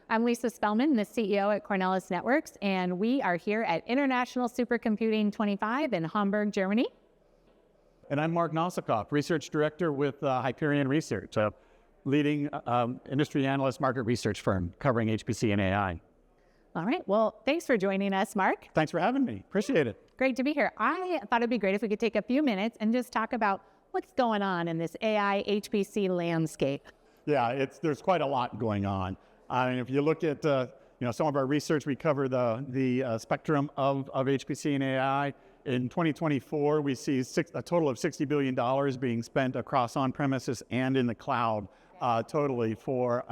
I'm Lisa Spelman, the CEO at Cornelis Networks, and we are here at International Supercomputing 25 in Hamburg, Germany. And I'm Mark Nossokoff, Research Director with Hyperion Research, a leading industry analyst market research firm covering HPC and AI. All right. Well, thanks for joining us, Mark. Thanks for having me. Appreciate it. Great to be here. I thought it'd be great if we could take a few minutes and just talk about what's going on in this AI HPC landscape. Yeah, there's quite a lot going on. If you look at some of our research, we cover the spectrum of HPC and AI. In 2024, we see a total of $60 billion being spent across on-premises and in the cloud, totally for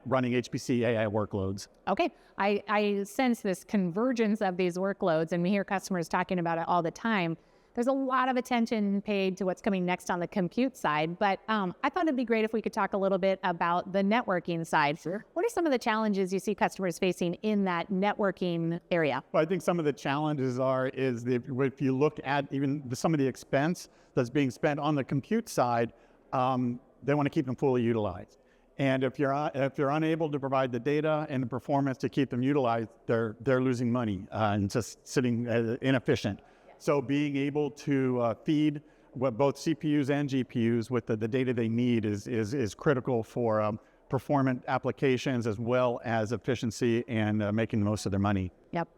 running HPC AI workloads. Okay, I sense this convergence of these workloads, and we hear customers talking about it all the time. There's a lot of attention paid to what's coming next on the compute side, but I thought it'd be great if we could talk a little bit about the networking side. Sure. What are some of the challenges you see customers facing in that networking area? Well, I think some of the challenges if you look at even some of the expense that's being spent on the compute side, they want to keep them fully utilized. And if you're unable to provide the data and the performance to keep them utilized, they're losing money and just sitting inefficient. So being able to feed both CPUs and GPUs with the data they need is critical for performant applications as well as efficiency and making the most of their money. Yep.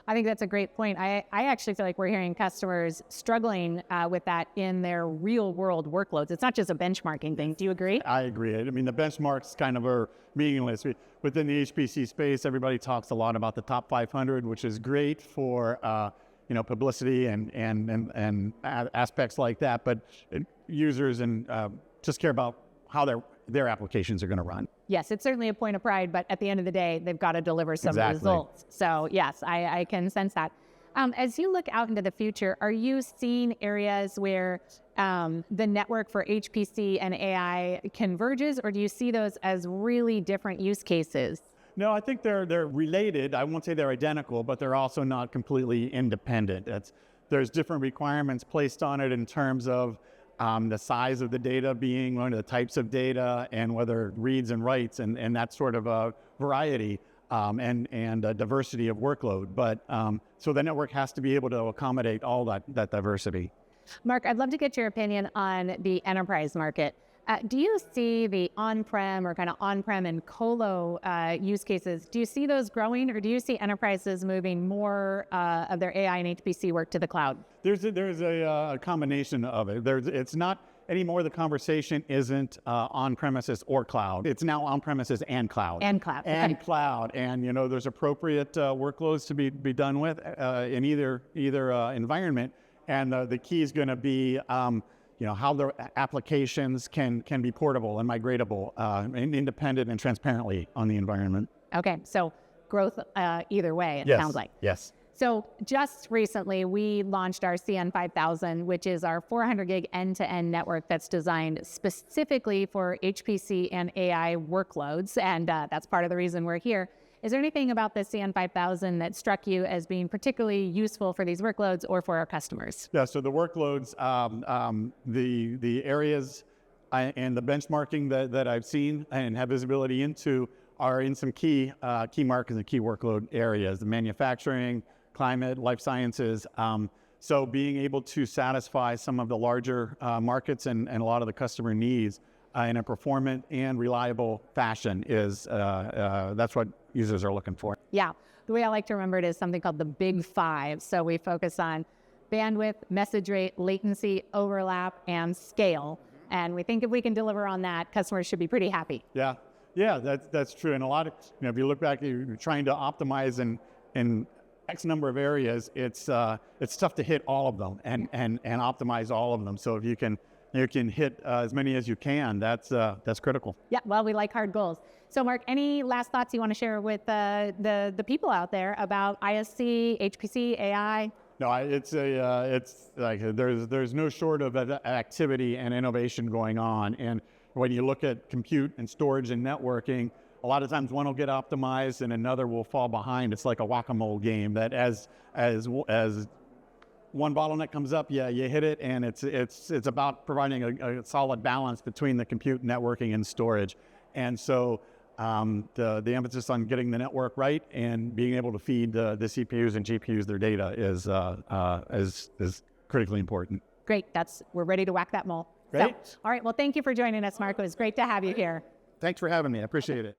I think that's a great point. I actually feel like we're hearing customers struggling with that in their real world workloads. It's not just a benchmarking thing. Do you agree? I agree. I mean, the benchmarks kind of are meaningless. Within the HPC space, everybody talks a lot about the top 500, which is great for publicity and aspects like that, but users just care about how their applications are going to run. Yes, it's certainly a point of pride, but at the end of the day, they've got to deliver some results. So yes, I can sense that. As you look out into the future, are you seeing areas where the network for HPC and AI converges, or do you see those as really different use cases? No, I think they're related. I won't say they're identical, but they're also not completely independent. There's different requirements placed on it in terms of the size of the data being one of the types of data and whether it reads and writes and that sort of a variety and a diversity of workload. But so the network has to be able to accommodate all that diversity. Mark, I'd love to get your opinion on the enterprise market. Do you see the on-prem or kind of on-prem and colo use cases, do you see those growing, or do you see enterprises moving more of their AI and HPC work to the cloud? There's a combination of it. It's not anymore, the conversation isn't on-premises or cloud. It's now on-premises and cloud. And cloud. And okay. cloud. And, there's appropriate workloads to be done with in either environment. And the key is going to be how the applications can be portable and migratable and independent and transparently on the environment. Okay, so growth either way, it sounds like. Yes. So just recently, we launched our CN5000, which is our 400 gig end-to-end network that's designed specifically for HPC and AI workloads, and that's part of the reason we're here. Is there anything about the CN5000 that struck you as being particularly useful for these workloads or for our customers? Yeah, so the workloads, the areas and the benchmarking that I've seen and have visibility into are in some key markets and key workload areas: the manufacturing, climate, life sciences. So being able to satisfy some of the larger markets and a lot of the customer needs in a performant and reliable fashion that's what users are looking for. Yeah, the way I like to remember it is something called the Big Five. So we focus on bandwidth, message rate, latency, overlap, and scale. And we think if we can deliver on that, customers should be pretty happy. Yeah, that's true. And a lot of, if you look back, you're trying to optimize in X number of areas, it's tough to hit all of them and optimize all of them. So if you can hit as many as you can, that's critical. Yeah, well, we like hard goals. So Mark, any last thoughts you want to share with the people out there about ISC, HPC, AI? No, it's like there's no short of activity and innovation going on. And when you look at compute and storage and networking, a lot of times one will get optimized and another will fall behind. It's like a whack-a-mole game that as one bottleneck comes up, you hit it, and it's about providing a solid balance between the compute, networking, and storage. And so The emphasis on getting the network right and being able to feed the CPUs and GPUs their data is critically important. Great. We're ready to whack that mole. Great. So, all right. Well, thank you for joining us, Mark. It was great to have you here. Thanks for having me. I appreciate it.